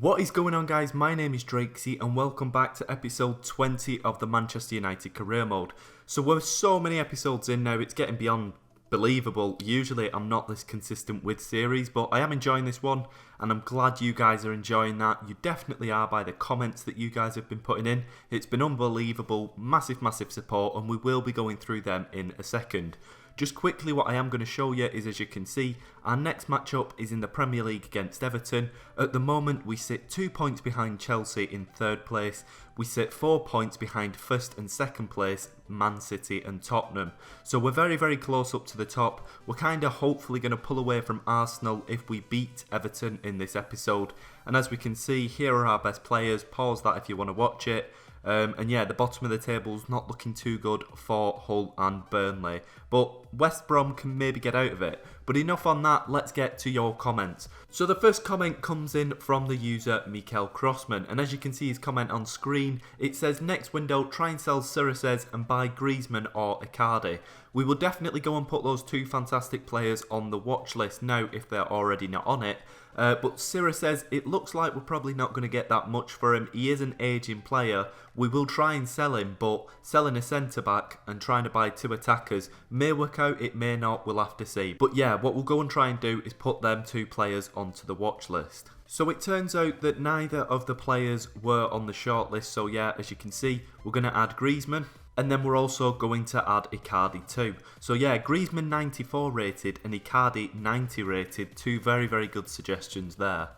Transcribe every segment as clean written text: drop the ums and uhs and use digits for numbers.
What is going on, guys? My name is Drakesy and welcome back to episode 20 of the Manchester United Career Mode. So we're so many episodes in now, it's getting beyond believable. Usually I'm not this consistent with series, but I am enjoying this one and I'm glad you guys are enjoying that. You definitely are by the comments that you guys have been putting in. It's been unbelievable, massive support, and we will be going through them in a second. Just quickly, what I am going to show you is, as you can see, our next matchup is in the Premier League against Everton. At the moment, we sit 2 points behind Chelsea in third place. We sit 4 points behind first and second place, Man City and Tottenham. So we're very close up to the top. We're kind of hopefully going to pull away from Arsenal if we beat Everton in this episode. And as we can see, here are our best players. Pause that if you want to watch it. And yeah, the bottom of the table's not looking too good for Hull and Burnley. But West Brom can maybe get out of it. But enough on that, let's get to your comments. So the first comment comes in from the user Mikael Crossman. And as you can see his comment on screen, it says, next window, try and sell Sirises and buy Griezmann or Icardi. We will definitely go and put those two fantastic players on the watch list now if they're already not on it. But Sira says, it looks like we're probably not going to get that much for him. He is an ageing player. We will try and sell him, but selling a centre-back and trying to buy two attackers may work out, it may not, we'll have to see. But yeah, what we'll go and try and do is put them two players onto the watch list. So it turns out that neither of the players were on the shortlist, so yeah, as you can see, we're going to add Griezmann. And then we're also going to add Icardi too. So yeah, Griezmann 94 rated and Icardi 90 rated. Two very good suggestions there.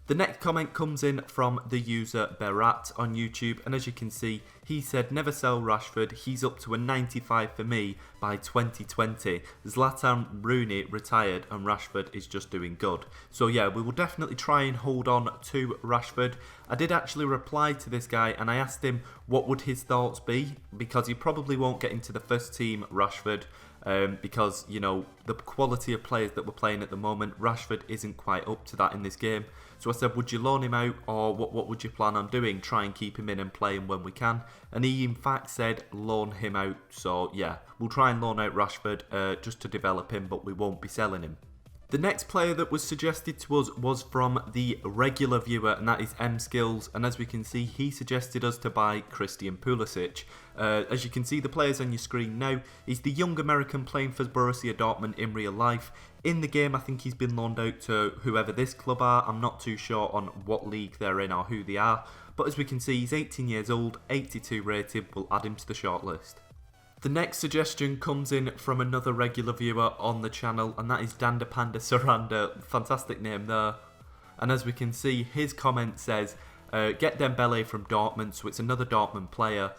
The next comment comes in from the user Berat on YouTube, and as you can see, he said, never sell Rashford, he's up to a 95 for me by 2020. Zlatan Rooney retired and Rashford is just doing good. So yeah, we will definitely try and hold on to Rashford. I did actually reply to this guy and I asked him what would his thoughts be, because he probably won't get into the first team, Rashford. Because, you know, the quality of players that we're playing at the moment, Rashford isn't quite up to that in this game. So I said, would you loan him out, or what would you plan on doing? Try and keep him in and play him when we can. And he in fact said loan him out. So yeah, we'll try and loan out Rashford just to develop him, but we won't be selling him. The next player that was suggested to us was from the regular viewer, and that is M Skills, and as we can see, he suggested us to buy Christian Pulisic. As you can see the players on your screen now, he's the young American playing for Borussia Dortmund in real life. In the game, I think he's been loaned out to whoever this club are. I'm not too sure on what league they're in or who they are, but as we can see, he's 18 years old, 82 rated, we'll add him to the shortlist. The next suggestion comes in from another regular viewer on the channel, and that is Danda Panda Saranda. Fantastic name there. And as we can see, his comment says, get Dembele from Dortmund, so it's another Dortmund player.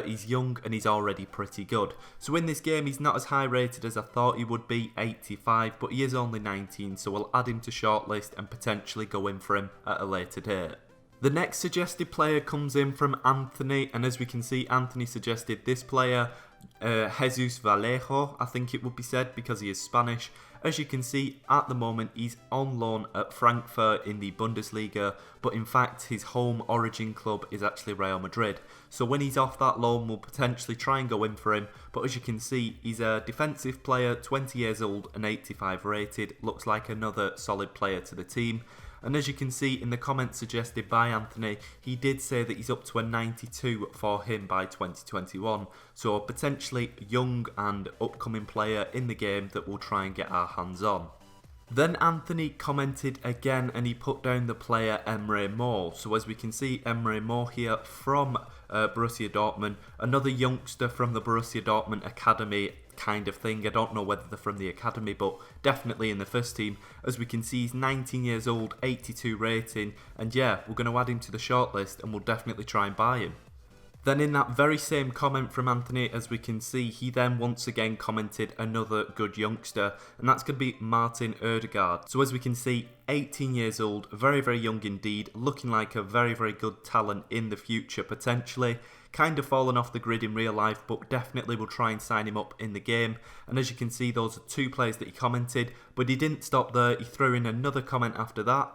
He's young and he's already pretty good. So in this game, he's not as high rated as I thought he would be, 85, but he is only 19, so we'll add him to shortlist and potentially go in for him at a later date. The next suggested player comes in from Anthony, and as we can see, Anthony suggested this player, Jesus Vallejo, I think it would be said, because he is Spanish. As you can see, at the moment, he's on loan at Frankfurt in the Bundesliga, but in fact, his home origin club is actually Real Madrid. So when he's off that loan, we'll potentially try and go in for him, but as you can see, he's a defensive player, 20 years old and 85 rated, looks like another solid player to the team. And as you can see in the comments suggested by Anthony, he did say that he's up to a 92 for him by 2021. So a potentially young and upcoming player in the game that we'll try and get our hands on. Then Anthony commented again and he put down the player Emre Mor. So as we can see, Emre Mor here from Borussia Dortmund, another youngster from the Borussia Dortmund Academy kind of thing. I don't know whether they're from the academy, but definitely in the first team. As we can see, he's 19 years old, 82 rating, and yeah, we're going to add him to the shortlist and we'll definitely try and buy him. Then in that very same comment from Anthony, as we can see, he then once again commented another good youngster, and that's going to be Martin Ødegaard. So as we can see, 18 years old, very young indeed, looking like a very good talent in the future potentially. Kind of fallen off the grid in real life, but definitely will try and sign him up in the game. And as you can see, those are two players that he commented, but he didn't stop there, he threw in another comment after that.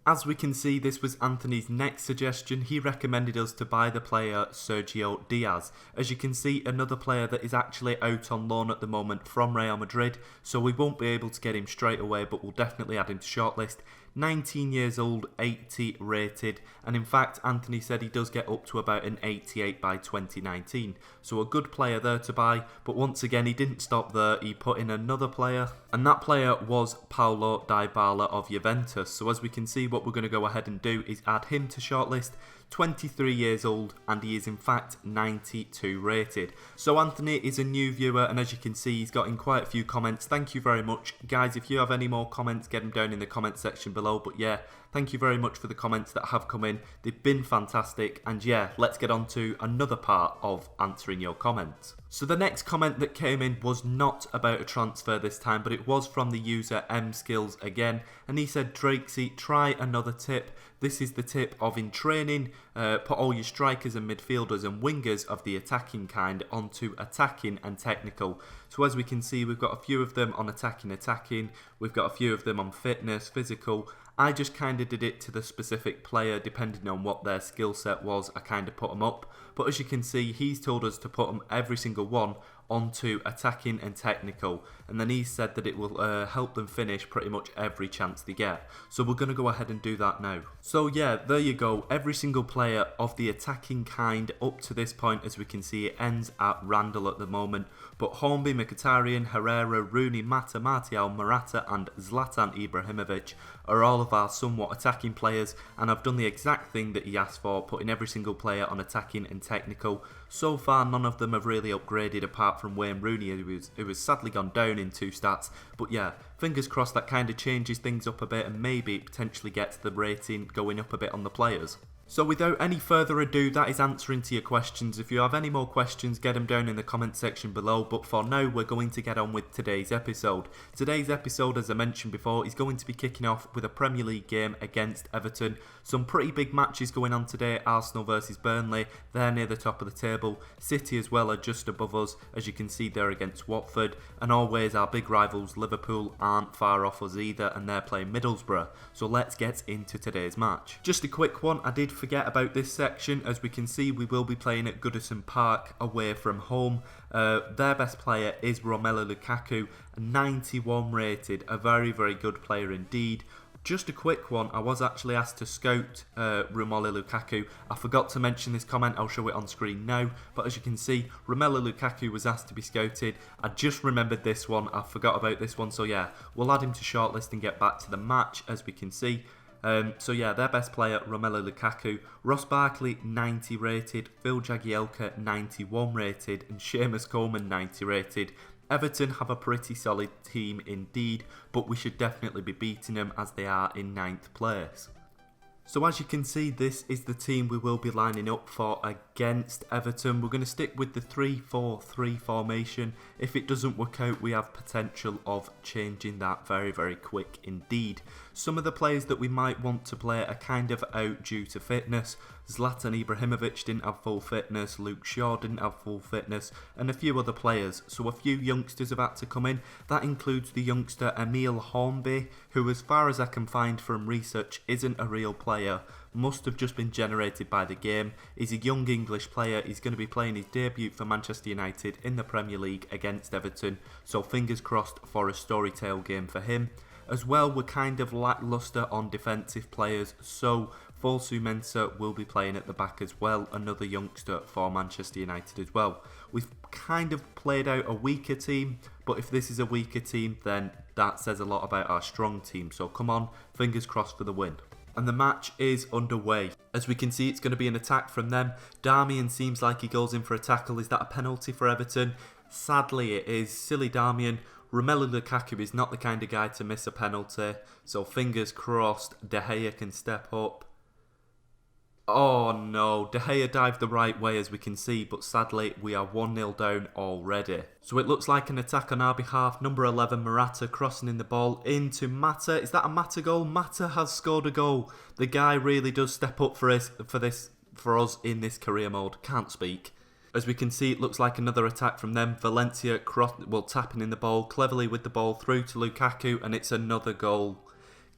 As we can see, this was Anthony's next suggestion. He recommended us to buy the player Sergio Diaz. As you can see, another player that is actually out on loan at the moment from Real Madrid, so we won't be able to get him straight away, but we'll definitely add him to shortlist. 19 years old, 80 rated, and in fact Anthony said he does get up to about an 88 by 2019, so a good player there to buy. But once again, he didn't stop there, he put in another player, and that player was Paulo Dybala of Juventus. So as we can see, what we're going to go ahead and do is add him to shortlist. 23 years old, and he is in fact 92 rated. So Anthony is a new viewer, and as you can see, he's got in quite a few comments. Thank you very much, guys. If you have any more comments, get them down in the comment section below. But yeah, thank you very much for the comments that have come in. They've been fantastic, and yeah, let's get on to another part of answering your comments. So the next comment that came in was not about a transfer this time, but it was from the user mskills again, and he said, Drakesy, try another tip. This is the tip of in training, put all your strikers and midfielders and wingers of the attacking kind onto attacking and technical. So as we can see, we've got a few of them on attacking, we've got a few of them on fitness, physical. I just kind of did it to the specific player depending on what their skill set was. I kind of put them up, but as you can see, he's told us to put them every single one onto attacking and technical, and then he said that it will help them finish pretty much every chance they get. So we're going to go ahead and do that now. So yeah, there you go, every single player of the attacking kind up to this point. As we can see, it ends at Randall at the moment, but Hornby, Mkhitaryan, Herrera, Rooney, Mata, Martial, Morata and Zlatan Ibrahimovic are all of our somewhat attacking players, and I've done the exact thing that he asked for, putting every single player on attacking and technical. So far, none of them have really upgraded apart from Wayne Rooney, who has sadly gone down in 2 stats. But yeah, fingers crossed that kind of changes things up a bit, and maybe potentially gets the rating going up a bit on the players. So without any further ado, that is answering to your questions. If you have any more questions, get them down in the comment section below. But for now, we're going to get on with today's episode. Today's episode, as I mentioned before, is going to be kicking off with a Premier League game against Everton. Some pretty big matches going on today. Arsenal versus Burnley, they're near the top of the table. City as well are just above us. As you can see, they're against Watford. And always our big rivals, Liverpool, aren't far off us either, and they're playing Middlesbrough. So let's get into today's match. Just a quick one, I did forget about this section. As we can see, we will be playing at Goodison Park away from home. Their best player is Romelu Lukaku, 91 rated, a very good player indeed. Just a quick one, I was actually asked to scout Romelu Lukaku. I forgot to mention this comment, I'll show it on screen now. But as you can see, Romelu Lukaku was asked to be scouted. I just remembered this one, I forgot about this one. So yeah, we'll add him to shortlist and get back to the match. As we can see, so yeah, their best player, Romelu Lukaku. Ross Barkley, 90 rated. Phil Jagielka, 91 rated. And Seamus Coleman, 90 rated. Everton have a pretty solid team indeed, but we should definitely be beating them as they are in 9th place. So as you can see, this is the team we will be lining up for against Everton. We're going to stick with the 3-4-3 formation. If it doesn't work out, we have potential of changing that very quick indeed. Some of the players that we might want to play are kind of out due to fitness. Zlatan Ibrahimovic didn't have full fitness, Luke Shaw didn't have full fitness, and a few other players. So a few youngsters have had to come in. That includes the youngster Emile Hornby, who as far as I can find from research isn't a real player, must have just been generated by the game. He's a young English player, he's going to be playing his debut for Manchester United in the Premier League against Everton, so fingers crossed for a storytale game for him. As well, we're kind of lacklustre on defensive players, so Fosu Mensah will be playing at the back as well, another youngster for Manchester United as well. We've kind of played out a weaker team, but if this is a weaker team, then that says a lot about our strong team. So come on, fingers crossed for the win. And the match is underway. As we can see, it's going to be an attack from them. Darmian seems like he goes in for a tackle. Is that a penalty for Everton? Sadly it is. Silly Darmian. Romelu Lukaku is not the kind of guy to miss a penalty, so fingers crossed De Gea can step up. Oh no, De Gea dived the right way as we can see, but sadly we are 1-0 down already. So it looks like an attack on our behalf. Number 11 Morata crossing in the ball into Mata. Is that a Mata goal? Mata has scored a goal. The guy really does step up for us in this career mode. Can't speak. As we can see, it looks like another attack from them. Valencia tapping in the ball, cleverly with the ball through to Lukaku, and it's another goal.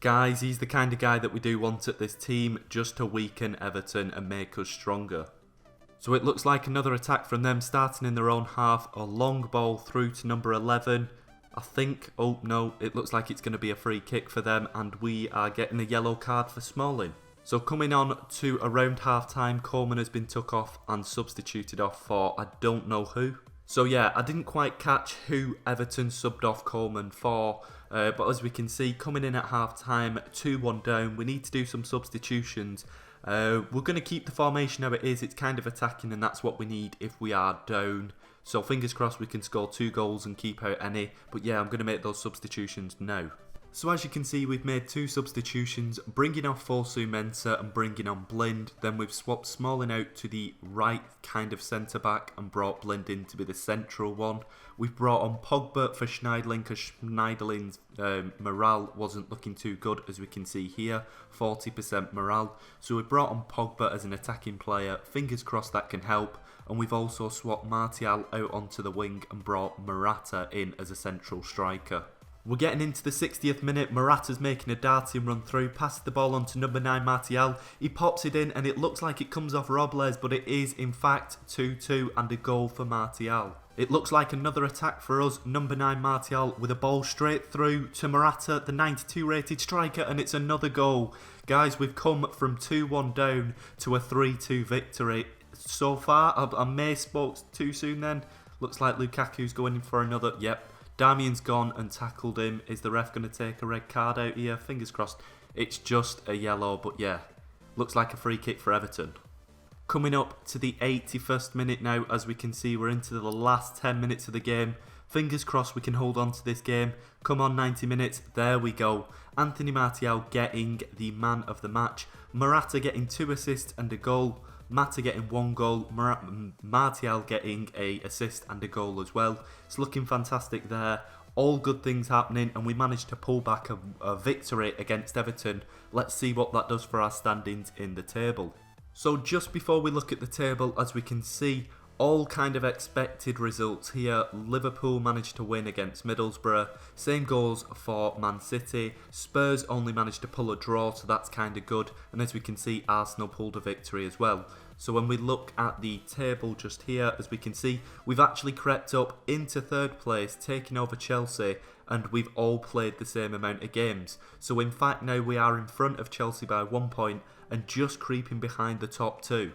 Guys, he's the kind of guy that we do want at this team, just to weaken Everton and make us stronger. So it looks like another attack from them, starting in their own half, a long ball through to number 11. I think, oh no, it looks like it's going to be a free kick for them, and we are getting a yellow card for Smalling. So coming on to around half time, Coleman has been took off and substituted off for I don't know who. So yeah, I didn't quite catch who Everton subbed off Coleman for, but as we can see, coming in at half time, 2-1 down, we need to do some substitutions. We're going to keep the formation how it is. It's kind of attacking, and that's what we need if we are down. So fingers crossed we can score 2 goals and keep out any. But yeah, I'm going to make those substitutions now. So as you can see, we've made 2 substitutions, bringing off Fosu-Mensah and bringing on Blind. Then we've swapped Smalling out to the right kind of centre-back and brought Blind in to be the central one. We've brought on Pogba for Schneiderlin because Schneiderlin's morale wasn't looking too good, as we can see here, 40% morale. So we brought on Pogba as an attacking player, fingers crossed that can help. And we've also swapped Martial out onto the wing and brought Morata in as a central striker. We're getting into the 60th minute, Morata's making a darting run through, passes the ball on to number 9 Martial, he pops it in and it looks like it comes off Robles, but it is in fact 2-2 and a goal for Martial. It looks like another attack for us, number 9 Martial with a ball straight through to Morata, the 92 rated striker, and it's another goal. Guys, we've come from 2-1 down to a 3-2 victory. So far, I may have spoke too soon then, looks like Lukaku's going in for another, yep. Damian's gone and tackled him. Is the ref going to take a red card out here? Fingers crossed. It's just a yellow, but yeah. Looks like a free kick for Everton. Coming up to the 81st minute now, as we can see, we're into the last 10 minutes of the game. Fingers crossed we can hold on to this game. Come on, 90 minutes. There we go. Anthony Martial getting the man of the match. Morata getting 2 assists and a goal. Mata getting 1 goal, Martial getting an assist and a goal as well. It's looking fantastic there. All good things happening, and we managed to pull back a victory against Everton. Let's see what that does for our standings in the table. So just before we look at the table, as we can see, all kind of expected results here. Liverpool managed to win against Middlesbrough. Same goes for Man City. Spurs only managed to pull a draw, so that's kind of good. And as we can see, Arsenal pulled a victory as well. So when we look at the table just here, as we can see, we've actually crept up into 3rd place, taking over Chelsea, and we've all played the same amount of games. So in fact, now we are in front of Chelsea by 1 point and just creeping behind the top 2.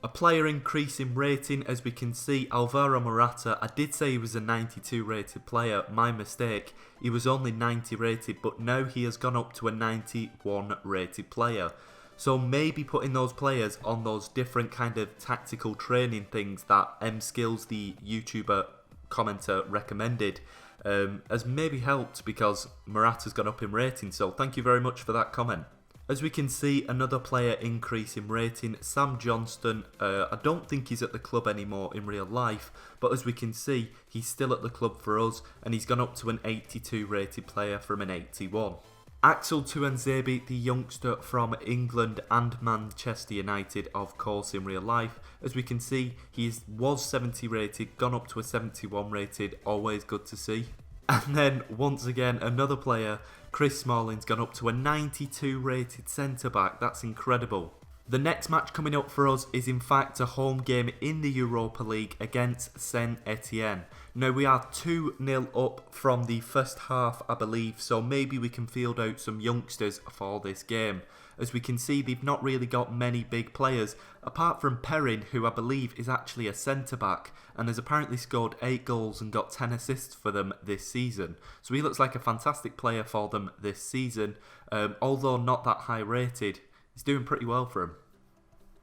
A player increase in rating, as we can see, Alvaro Morata. I did say he was a 92 rated player, my mistake. He was only 90 rated, but now he has gone up to a 91 rated player. So maybe putting those players on those different kind of tactical training things that M-Skills, the YouTuber commenter, recommended, has maybe helped, because Morata's gone up in rating. So thank you very much for that comment. As we can see, another player increase in rating, Sam Johnston. I don't think he's at the club anymore in real life, but as we can see, he's still at the club for us, and he's gone up to an 82 rated player from an 81. Axel Tuanzebe, the youngster from England and Manchester United, of course, in real life. As we can see, he was 70 rated, gone up to a 71 rated, always good to see. And then, once again, another player, Chris Smalling's gone up to a 92 rated centre-back. That's incredible. The next match coming up for us is in fact a home game in the Europa League against Saint Etienne. Now we are 2-0 up from the first half, I believe, so maybe we can field out some youngsters for this game. As we can see, they've not really got many big players, apart from Perrin, who I believe is actually a centre-back, and has apparently scored 8 goals and got 10 assists for them this season. So he looks like a fantastic player for them this season, although not that high rated. He's doing pretty well for him.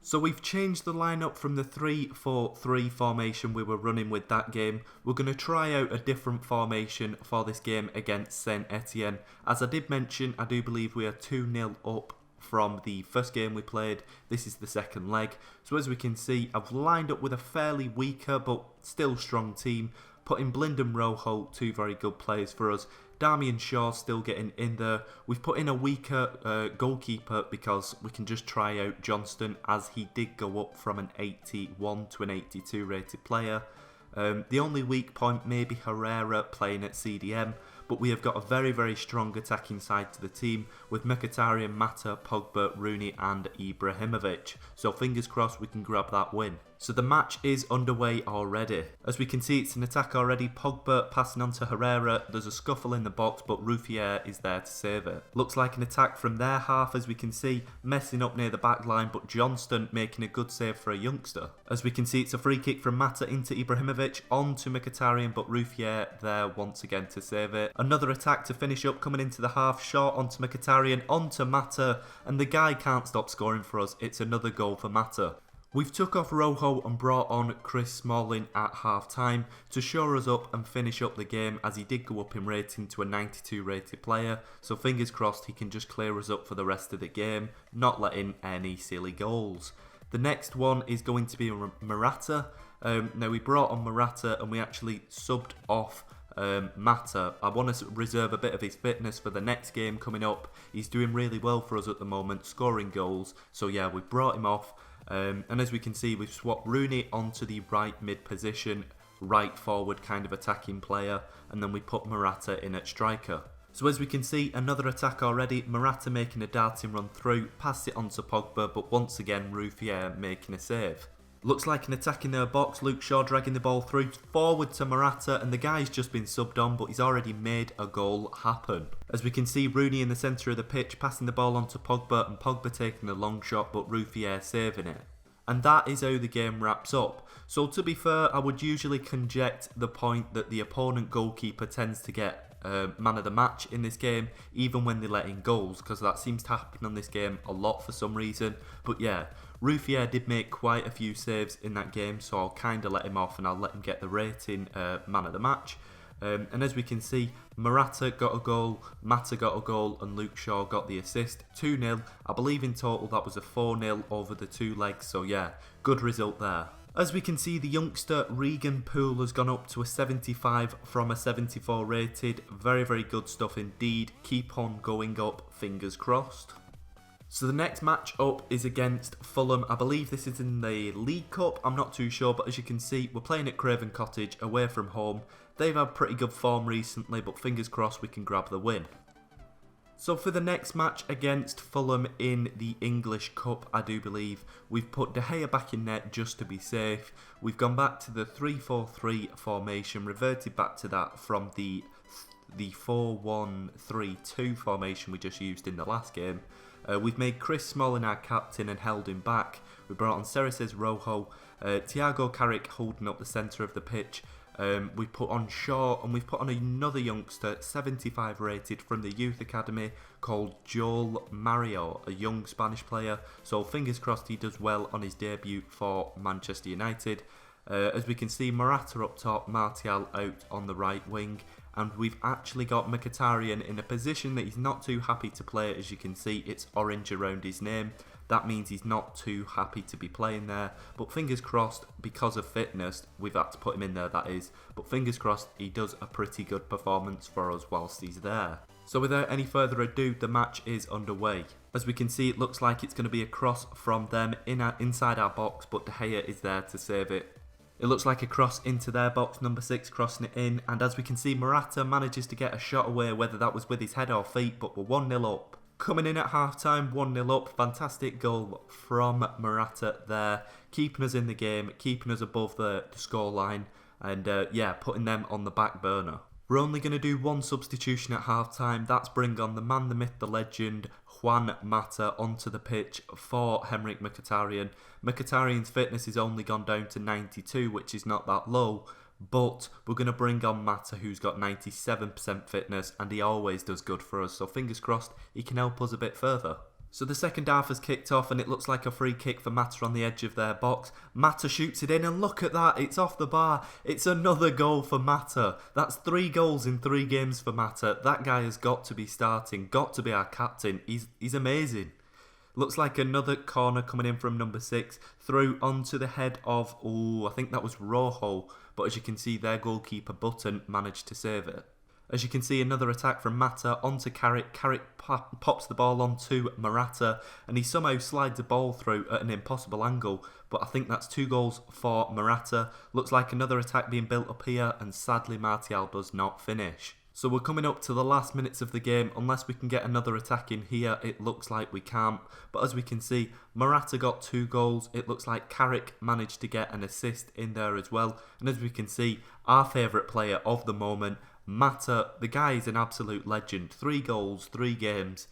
So we've changed the lineup from the 3-4-3 formation we were running with that game. We're going to try out a different formation for this game against Saint Etienne. As I did mention, I do believe we are 2-0 up from the first game we played. This is the second leg. So as we can see, I've lined up with a fairly weaker but still strong team, putting Blind and Rojo, 2 very good players for us. Damian Shaw still getting in there. We've put in a weaker goalkeeper because we can just try out Johnston, as he did go up from an 81 to an 82 rated player. The only weak point may be Herrera playing at CDM, but we have got a very, very strong attacking side to the team with Mkhitaryan, Mata, Pogba, Rooney and Ibrahimovic. So fingers crossed we can grab that win. So the match is underway already. As we can see, it's an attack already. Pogba passing on to Herrera. There's a scuffle in the box, but Ruffier is there to save it. Looks like an attack from their half, as we can see, messing up near the back line, but Johnston making a good save for a youngster. As we can see, it's a free kick from Mata into Ibrahimovic, on to Mkhitaryan, but Ruffier there once again to save it. Another attack to finish up, coming into the half, short onto Mkhitaryan, onto Mata, and the guy can't stop scoring for us. It's another goal for Mata. We've took off Rojo and brought on Chris Smalling at half time to shore us up and finish up the game, as he did go up in rating to a 92 rated player, so fingers crossed he can just clear us up for the rest of the game, not letting any silly goals. The next one is going to be Morata. Now we brought on Morata and we actually subbed off Mata. I want to reserve a bit of his fitness for the next game coming up. He's doing really well for us at the moment, scoring goals, so yeah, we brought him off. And as we can see, we've swapped Rooney onto the right mid position, right forward kind of attacking player, and then we put Morata in at striker. So as we can see, another attack already, Morata making a darting run through, passed it on to Pogba, but once again Ruffier making a save. Looks like an attack in their box, Luke Shaw dragging the ball through, forward to Morata, and the guy's just been subbed on, but he's already made a goal happen. As we can see, Rooney in the centre of the pitch, passing the ball on to Pogba, and Pogba taking a long shot, but Ruffier saving it. And that is how the game wraps up. So to be fair, I would usually conject the point that the opponent goalkeeper tends to get man of the match in this game, even when they let in goals, because that seems to happen on this game a lot for some reason. But yeah, Ruffier did make quite a few saves in that game, so I'll kind of let him off and I'll let him get the rating man of the match. And as we can see, Morata got a goal, Mata got a goal, and Luke Shaw got the assist. 2-0. I believe in total that was a 4-0 over the two legs, so yeah, good result there. As we can see, the youngster Regan Poole has gone up to a 75 from a 74 rated. Very, very good stuff indeed. Keep on going up, fingers crossed. So the next match up is against Fulham. I believe this is in the League Cup, I'm not too sure, but as you can see, we're playing at Craven Cottage, away from home. They've had pretty good form recently, but fingers crossed we can grab the win. So for the next match against Fulham in the English Cup, I do believe, we've put De Gea back in net just to be safe. We've gone back to the 3-4-3 formation, reverted back to that from the 4-1-3-2 formation we just used in the last game. We've made Chris Smalling our captain and held him back. We brought on Cereces Rojo, Thiago Carrick holding up the centre of the pitch. We put on Shaw, and we've put on another youngster, 75 rated, from the youth academy called Joel Mario, a young Spanish player. So fingers crossed he does well on his debut for Manchester United. As we can see, Morata up top, Martial out on the right wing. And we've actually got Mkhitaryan in a position that he's not too happy to play. As you can see, it's orange around his name. That means he's not too happy to be playing there. But fingers crossed, because of fitness, we've had to put him in there, that is. But fingers crossed, he does a pretty good performance for us whilst he's there. So without any further ado, the match is underway. As we can see, it looks like it's going to be a cross from them inside our box, but De Gea is there to save it. It looks like a cross into their box, number 6 crossing it in, and as we can see, Morata manages to get a shot away, whether that was with his head or feet, but we're 1-0 up. Coming in at half time, 1-0 up, fantastic goal from Morata there, keeping us in the game, keeping us above the scoreline, and yeah, putting them on the back burner. We're only going to do one substitution at half time, that's bring on the man, the myth, the legend, Juan Mata onto the pitch for Henrik Mkhitaryan. Mkhitaryan's fitness has only gone down to 92, which is not that low, but we're going to bring on Mata, who's got 97% fitness, and he always does good for us, so fingers crossed he can help us a bit further. So the second half has kicked off, and it looks like a free kick for Mata on the edge of their box. Mata shoots it in, and look at that, it's off the bar. It's another goal for Mata. That's 3 goals in 3 games for Mata. That guy has got to be starting, got to be our captain. He's amazing. Looks like another corner coming in from number 6, through onto the head of, I think that was Rojo, but as you can see, their goalkeeper Button managed to save it. As you can see, another attack from Mata onto Carrick. Carrick pops the ball onto Morata, and he somehow slides the ball through at an impossible angle, but I think that's 2 goals for Morata. Looks like another attack being built up here, and sadly Martial does not finish. So we're coming up to the last minutes of the game. Unless we can get another attack in here, it looks like we can't. But as we can see, Morata got 2 goals. It looks like Carrick managed to get an assist in there as well. And as we can see, our favourite player of the moment, Mata, the guy is an absolute legend. 3 goals, 3 games.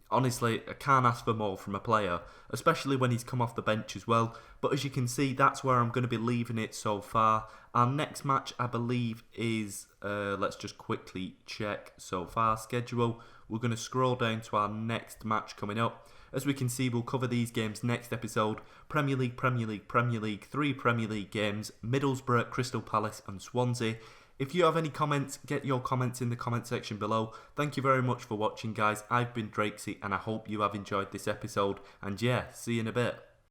Honestly, I can't ask for more from a player, especially when he's come off the bench as well. But as you can see, that's where I'm going to be leaving it so far. Our next match, I believe, is, let's just quickly check so far schedule. We're going to scroll down to our next match coming up. As we can see, we'll cover these games next episode. Premier League, Premier League, Premier League, 3 Premier League games, Middlesbrough, Crystal Palace and Swansea. If you have any comments, get your comments in the comment section below. Thank you very much for watching, guys. I've been Drakesy and I hope you have enjoyed this episode. And yeah, see you in a bit.